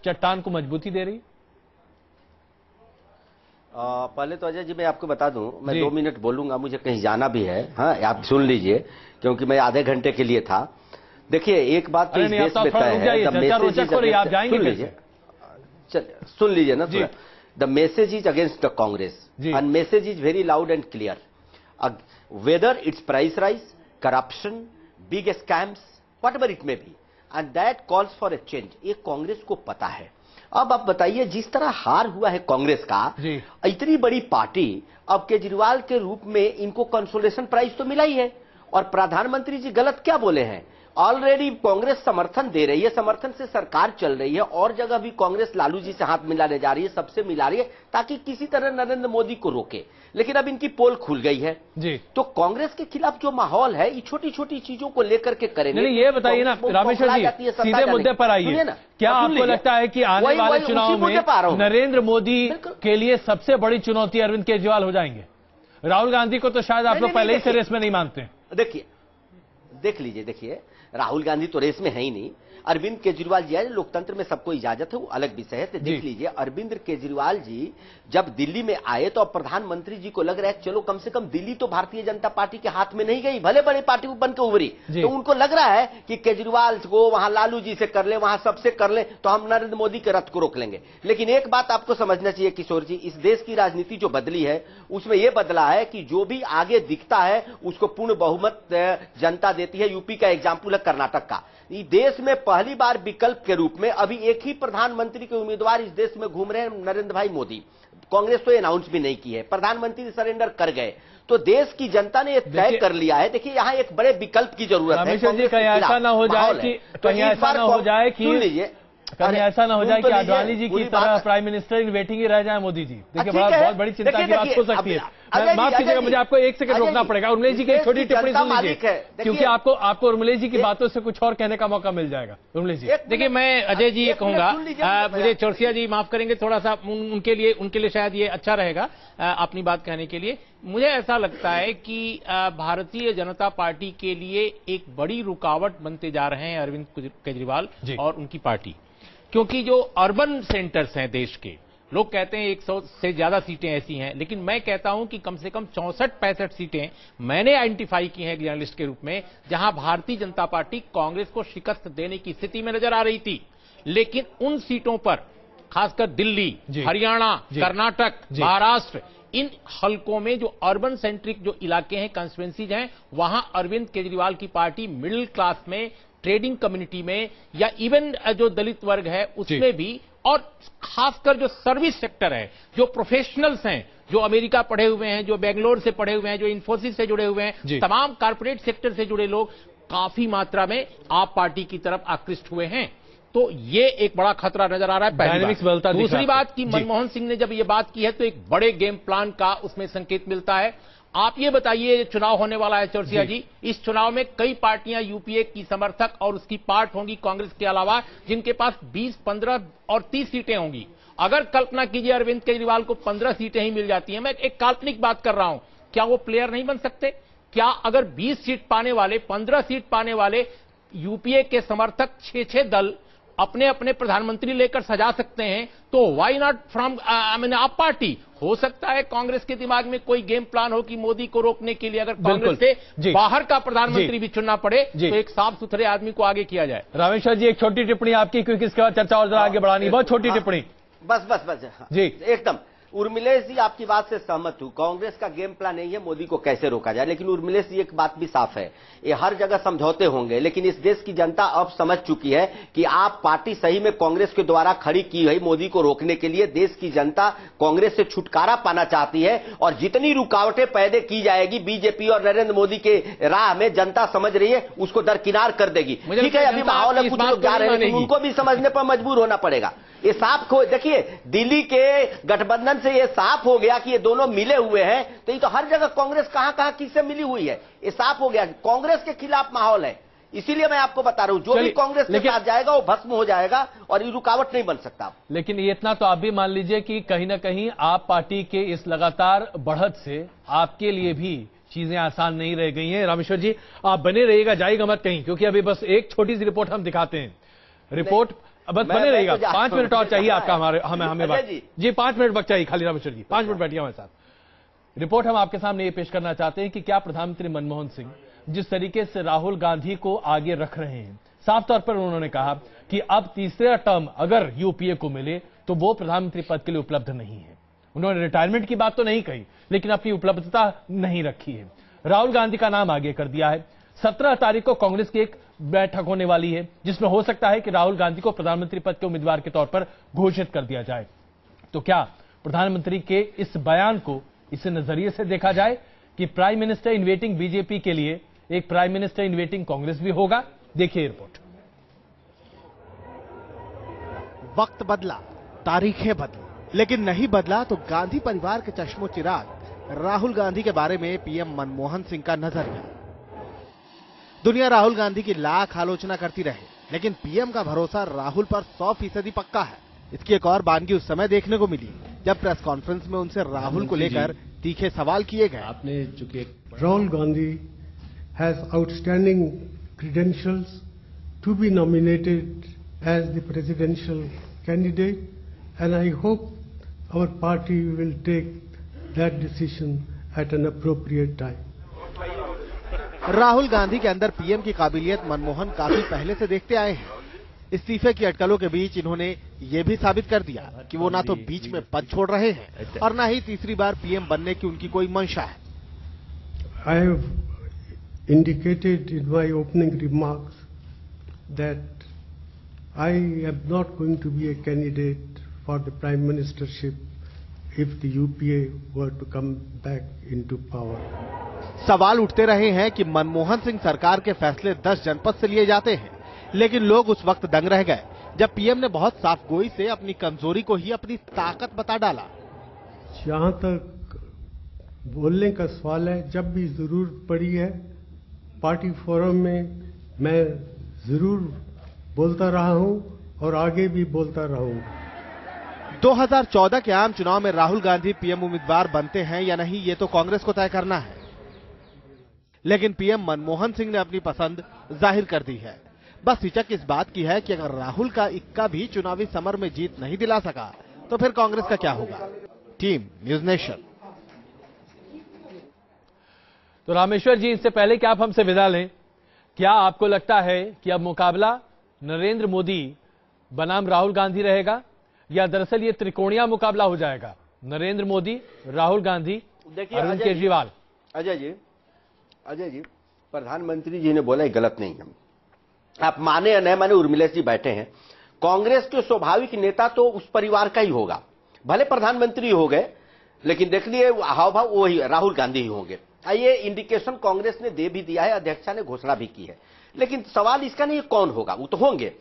चट्टान को मजबूती दे रही है? पहले तो अजय जी मैं आपको बता दूं, मैं 2 मिनट बोलूंगा, मुझे कहीं जाना भी है। हाँ, आप सुन लीजिए, क्योंकि मैं आधे घंटे के लिए था। देखिए, एक बात तो इस देश में तय है, आप जाएंगे सुन लीजिए, सुन लीजिए ना थोड़ा। The message is against the Congress and message is very loud and clear. Whether it's price rise, corruption, big scams, what ever it may be, and that calls for a change. ये कांग्रेस को पता है। अब आप बताइए, जिस तरह हार हुआ है कांग्रेस का, इतनी बड़ी पार्टी, अब केजरीवाल के रूप में इनको कंसोलेशन प्राइज तो मिला ही है। और प्रधानमंत्री जी गलत क्या बोले हैं? ऑलरेडी कांग्रेस समर्थन दे रही है, समर्थन से सरकार चल रही है, और जगह भी कांग्रेस लालू जी से हाथ मिलाने जा रही है, सबसे मिला रही है, ताकि किसी तरह नरेंद्र मोदी को रोके। लेकिन अब इनकी पोल खुल गई है जी। तो कांग्रेस के खिलाफ जो माहौल है, ये छोटी छोटी चीजों को लेकर के करेंगे। नहीं, ये बताइए ना रामेश्वर जी, सीधे मुद्दे पर आइए। क्या आपको लगता है कि आने वाले चुनाव में नरेंद्र मोदी के लिए सबसे बड़ी चुनौती अरविंद केजरीवाल हो जाएंगे? राहुल गांधी को तो शायद आप लोग पहले ही से रेस में नहीं मानते। देखिए, देख लीजिए, देखिए, राहुल गांधी तो रेस में है ही नहीं। अरविंद केजरीवाल जी है, लोकतंत्र में सबको इजाजत है, वो अलग विषय है। तो देख लीजिए, अरविंद केजरीवाल जी जब दिल्ली में आए तो अब प्रधानमंत्री जी को लग रहा है चलो कम से कम दिल्ली तो भारतीय जनता पार्टी के हाथ में नहीं गई, भले बड़े पार्टी बन के उभरी, तो उनको लग रहा है कि केजरीवाल को वहां लालू जी से कर ले, वहां सबसे कर ले, तो हम नरेंद्र मोदी के रथ को रोक लेंगे। लेकिन एक बात आपको समझना चाहिए किशोर जी, इस देश की राजनीति जो बदली है, उसमें यह बदला है कि जो भी आगे दिखता है उसको पूर्ण बहुमत जनता देती है। यूपी का एग्जाम्पल है कर्नाटक का। देश में पहली बार विकल्प के रूप में अभी एक ही प्रधानमंत्री के उम्मीदवार इस देश में घूम रहे हैं, नरेंद्र भाई मोदी। कांग्रेस तो अनाउंस भी नहीं की है, प्रधानमंत्री सरेंडर कर गए, तो देश की जनता ने तय कर लिया है। देखिए, यहाँ एक बड़े विकल्प की जरूरत है। कहीं ऐसा ना हो जाए कि कहीं ऐसा ना हो जाए कि अडवाणी जी की तरह प्राइम मिनिस्टर इन वेटिंग ही रह जाए मोदी जी। देखिए, बहुत बड़ी चिंता की बात हो सकती है। माफ कीजिएगा, मुझे आपको 1 सेकंड रोकना पड़ेगा। उर्मिला जी की एक छोटी टिप्पणी सुन लीजिए, क्योंकि आपको उर्मिला जी की बातों से कुछ और कहने का मौका मिल जाएगा। उर्मिला जी, देखिए, मैं अजय जी ये कहूंगा, मुझे चौरसिया जी माफ करेंगे, थोड़ा सा उनके लिए शायद ये अच्छा रहेगा अपनी बात कहने के लिए। मुझे ऐसा लगता है कि भारतीय जनता पार्टी के लिए एक बड़ी रुकावट बनते जा रहे हैं अरविंद केजरीवाल और उनकी पार्टी, क्योंकि जो अर्बन सेंटर्स हैं देश के, लोग कहते हैं 100 से ज्यादा सीटें ऐसी हैं, लेकिन मैं कहता हूं कि कम से कम 64-65 सीटें मैंने आइडेंटिफाई की हैं जर्नलिस्ट के रूप में, जहां भारतीय जनता पार्टी कांग्रेस को शिकस्त देने की स्थिति में नजर आ रही थी। लेकिन उन सीटों पर, खासकर दिल्ली, हरियाणा, कर्नाटक, महाराष्ट्र, इन हलकों में जो अर्बन सेंट्रिक जो इलाके हैं, कंस्टिट्यूएंसीज हैं, वहां अरविंद केजरीवाल की पार्टी मिडिल क्लास में, ट्रेडिंग कम्युनिटी में, या इवन जो दलित वर्ग है उसमें भी, और खासकर जो सर्विस सेक्टर है, जो प्रोफेशनल्स हैं, जो अमेरिका पढ़े हुए हैं, जो बेंगलोर से पढ़े हुए हैं, जो इन्फोसिस से जुड़े हुए हैं, तमाम कारपोरेट सेक्टर से जुड़े लोग काफी मात्रा में आप पार्टी की तरफ आकृष्ट हुए हैं। तो ये एक बड़ा खतरा नजर आ रहा है, पहली बात। दूसरी बात कि मनमोहन सिंह ने जब ये बात की है तो एक बड़े गेम प्लान का उसमें संकेत मिलता है। आप ये बताइए, चुनाव होने वाला है चौरसिया जी, इस चुनाव में कई पार्टियां यूपीए की समर्थक और उसकी पार्ट होंगी कांग्रेस के अलावा, जिनके पास 20, 15 और 30 सीटें होंगी। अगर कल्पना कीजिए अरविंद केजरीवाल को 15 सीटें ही मिल जाती हैं, मैं एक काल्पनिक बात कर रहा हूं, क्या वो प्लेयर नहीं बन सकते? क्या अगर 20 सीट पाने वाले, 15 सीट पाने वाले यूपीए के समर्थक 6-6 दल अपने अपने प्रधानमंत्री लेकर सजा सकते हैं, तो व्हाई नॉट फ्रॉम आप पार्टी? हो सकता है कांग्रेस के दिमाग में कोई गेम प्लान हो कि मोदी को रोकने के लिए अगर कांग्रेस से बाहर का प्रधानमंत्री भी चुनना पड़े तो एक साफ सुथरे आदमी को आगे किया जाए। रामेश्वर जी, एक छोटी टिप्पणी आपकी, क्योंकि इसके बाद चर्चा और जरा आगे बढ़ानी, बहुत छोटी टिप्पणी। बस जी, एकदम। उर्मिलेश जी, आपकी बात से सहमत हूं, कांग्रेस का गेम प्लान नहीं है मोदी को कैसे रोका जाए। लेकिन उर्मिलेश जी, एक बात भी साफ है, ये हर जगह समझौते होंगे, लेकिन इस देश की जनता अब समझ चुकी है कि आप पार्टी सही में कांग्रेस के द्वारा खड़ी की है मोदी को रोकने के लिए। देश की जनता कांग्रेस से छुटकारा पाना चाहती है, और जितनी रुकावटें पैदा की जाएगी बीजेपी और नरेंद्र मोदी के राह में, जनता समझ रही है, उसको दरकिनार कर देगी। ठीक है, अभी माहौल है, कुछ लोग जा रहे हैं, लेकिन उनको भी समझने पर मजबूर होना पड़ेगा। ये साफ देखिए, दिल्ली के गठबंधन से ये साफ हो गया कि ये दोनों मिले हुए हैं, तो ये तो हर जगह कांग्रेस कहां कहां किससे मिली हुई है, ये साफ हो गया। कांग्रेस के खिलाफ माहौल है, इसीलिए मैं आपको बता रहा हूं, जो भी कांग्रेस के साथ जाएगा वो भस्म हो जाएगा, और ये रुकावट नहीं बन सकता। लेकिन ये इतना तो आप भी मान लीजिए कि कहीं ना कहीं आप पार्टी के इस लगातार बढ़त से आपके लिए भी चीजें आसान नहीं रह गई हैं। रामेश्वर जी, आप बने रहिएगा, जाइएगा मत कहीं, क्योंकि अभी बस एक छोटी सी रिपोर्ट हम दिखाते हैं। रिपोर्ट बस बने रहेगा, 5 मिनट और चाहिए आपका हमें बात जी, 5 मिनट वक्त चाहिए खाली रामेश्वर जी, 5 मिनट बैठिए हमारे साथ। रिपोर्ट हम आपके सामने ये पेश करना चाहते हैं कि क्या प्रधानमंत्री मनमोहन सिंह जिस तरीके से राहुल गांधी को आगे रख रहे हैं, साफ तौर पर उन्होंने कहा कि अब तीसरा टर्म अगर यूपीए को मिले तो वो प्रधानमंत्री पद के लिए उपलब्ध नहीं है। उन्होंने रिटायरमेंट की बात तो नहीं कही, लेकिन अपनी उपलब्धता नहीं रखी है। राहुल गांधी का नाम आगे कर दिया है। 17 तारीख को कांग्रेस की एक बैठक होने वाली है जिसमें हो सकता है कि राहुल गांधी को प्रधानमंत्री पद के उम्मीदवार के तौर पर घोषित कर दिया जाए। तो क्या प्रधानमंत्री के इस बयान को इस नजरिए से देखा जाए कि prime minister in waiting BJP के लिए एक prime minister in waiting Congress भी होगा? देखिए रिपोर्ट। वक्त बदला, तारीखें बदली, लेकिन नहीं बदला तो गांधी परिवार के चश्मो चिराग राहुल गांधी के बारे में पीएम मनमोहन सिंह का नजरिया। दुनिया राहुल गांधी की लाख आलोचना करती रहे, लेकिन पीएम का भरोसा राहुल पर 100% पक्का है। इसकी एक और बानगी उस समय देखने को मिली जब प्रेस कॉन्फ्रेंस में उनसे राहुल को लेकर तीखे सवाल किए गए। आपने चूंकि Rahul Gandhi has outstanding credentials to be nominated as the presidential candidate, and I hope our party will take that decision at an appropriate time. Rahul Gandhi के अंदर पीएम की काबिलियत मनमोहन काफी पहले से देखते आए हैं। इस्तीफे की अटकलों के बीच इन्होंने ये भी साबित कर दिया कि वो ना तो बीच में पद छोड़ रहे हैं और ना ही तीसरी बार पीएम बनने की उनकी कोई मंशा है। I have indicated in my opening remarks that I am not going to be a candidate for the prime ministership if the UPA were to come back into power. सवाल उठते रहे हैं कि मनमोहन सिंह सरकार के फैसले 10 जनपद से लिए जाते हैं, लेकिन लोग उस वक्त दंग रह गए जब पीएम ने बहुत साफ गोई से अपनी कमजोरी को ही अपनी ताकत बता डाला। जहां तक बोलने का सवाल है, जब भी जरूरत पड़ी है पार्टी फोरम में मैं जरूर बोलता रहा हूं और आगे भी बोलता रहूंगा। 2014 के आम चुनाव में राहुल गांधी पीएम उम्मीदवार बनते हैं या नहीं, ये तो कांग्रेस को तय करना है, लेकिन पीएम मनमोहन सिंह ने अपनी पसंद जाहिर कर दी है। बस हिचक इस बात की है कि अगर राहुल का इक्का भी चुनावी समर में जीत नहीं दिला सका तो फिर कांग्रेस का क्या होगा। Team news nation. तो रामेश्वर जी, इससे पहले कि आप हमसे विदा लें, क्या आपको लगता है कि अब मुकाबला नरेंद्र मोदी बनाम राहुल गांधी रहेगा या दरअसल ये त्रिकोणीय मुकाबला हो जाएगा? नरेंद्र मोदी, राहुल गांधी, अरविंद केजरीवाल। अजय जी, प्रधानमंत्री जी ने बोला गलत नहीं है। आप माने या नहीं माने, उर्मिलेश जी बैठे हैं। कांग्रेस के स्वाभाविक नेता तो उस परिवार का ही होगा, भले प्रधानमंत्री हो गए, लेकिन देख लिए हाव भाव वही राहुल गांधी ही होंगे। ये इंडिकेशन कांग्रेस ने दे भी दिया है, अध्यक्षा ने घोषणा भी की है। लेकिन सवाल इसका नहीं कौन होगा, वो तो होंगे,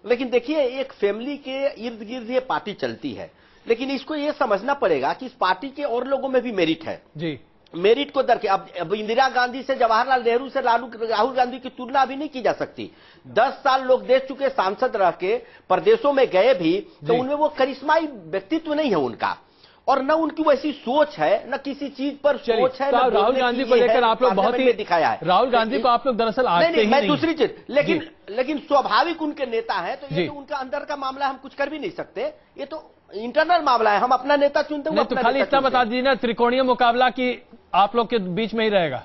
लेकिन देखिए एक फैमिली के इर्द गिर्द ये पार्टी चलती है, लेकिन इसको ये समझना पड़ेगा कि इस पार्टी के और लोगों में भी मेरिट है जी। मेरिट को दरके अब इंदिरा गांधी से, जवाहरलाल नेहरू से राहुल गांधी की तुलना अभी नहीं की जा सकती। 10 साल लोग देश चुके, सांसद रह के प्रदेशों में गए भी, तो उनमें वो करिश्माई व्यक्तित्व नहीं है उनका, और न उनकी वैसी सोच है, न किसी चीज पर सोच है। तो राहुल गांधी को लेकर आप लोग बहुत ही दिखाया है। राहुल गांधी को आप लोग दरअसल मैं दूसरी चीज, लेकिन स्वाभाविक उनके नेता है, तो ये तो उनका अंदर का मामला, हम कुछ कर भी नहीं सकते, ये तो इंटरनल मामला है। हम अपना नेता चुनते हैं। तो खाली इतना बता दीजिए ना, त्रिकोणीय मुकाबला की आप लोग के बीच में ही रहेगा?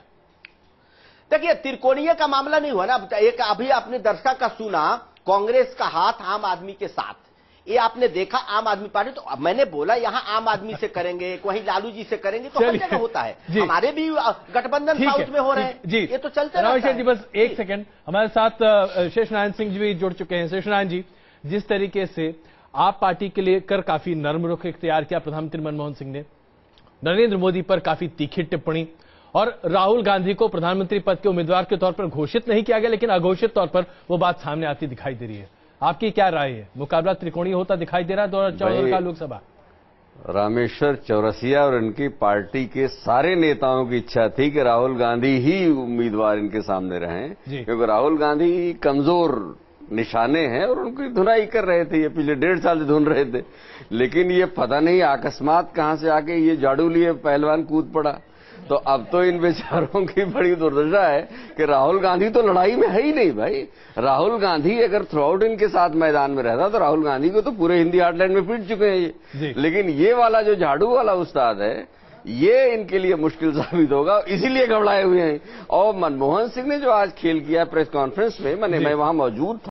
देखिए त्रिकोणीय का मामला नहीं हुआ ना। एक अभी आपने दर्शक का सुना, कांग्रेस का हाथ आम आदमी के साथ, ये आपने देखा आम आदमी पार्टी। तो मैंने बोला यहाँ आम आदमी से करेंगे, वहीं लालू जी से करेंगे, तो हर जगह होता है। हमारे भी गठबंधन साउथ में हो रहे हैं जी, ये तो चलते रहता है। जी बस एक सेकंड, हमारे साथ शेष नारायण सिंह जी भी जुड़ चुके हैं। शेष नारायण जी, जिस तरीके से आप पार्टी के लिए कर काफी नर्म रुख इख्तियार किया प्रधानमंत्री मनमोहन सिंह ने, नरेंद्र मोदी पर काफी तीखी टिप्पणी, और राहुल गांधी को प्रधानमंत्री पद के उम्मीदवार के तौर पर घोषित नहीं किया गया, लेकिन अघोषित तौर पर वो बात सामने आती दिखाई दे रही है। आपकी क्या राय है? मुकाबला त्रिकोणीय होता दिखाई दे रहा है 2014 का लोकसभा? रामेश्वर चौरसिया और इनकी पार्टी के सारे नेताओं की इच्छा थी कि राहुल गांधी ही उम्मीदवार इनके सामने रहें, क्योंकि राहुल गांधी कमजोर निशाने हैं और उनकी धुनाई कर रहे थे, ये पिछले 1.5 साल से धुन रहे थे। लेकिन ये पता नहीं अकस्मात कहां से आके ये झाड़ू लिए पहलवान कूद पड़ा तो अब तो इन बेचारों की बड़ी दुर्दशा है कि राहुल गांधी तो लड़ाई में है ही नहीं भाई। राहुल गांधी अगर थ्रू आउट इनके साथ मैदान में रहता तो राहुल गांधी को तो पूरे हिंदी हार्टलैंड में पीट चुके हैं ये। लेकिन ये वाला जो झाड़ू वाला उस्ताद है, ये इनके लिए मुश्किल साबित होगा, इसीलिए घबराए हुए हैं। और मनमोहन सिंह ने जो आज खेल किया प्रेस कॉन्फ्रेंस में, मैं वहां मौजूद था।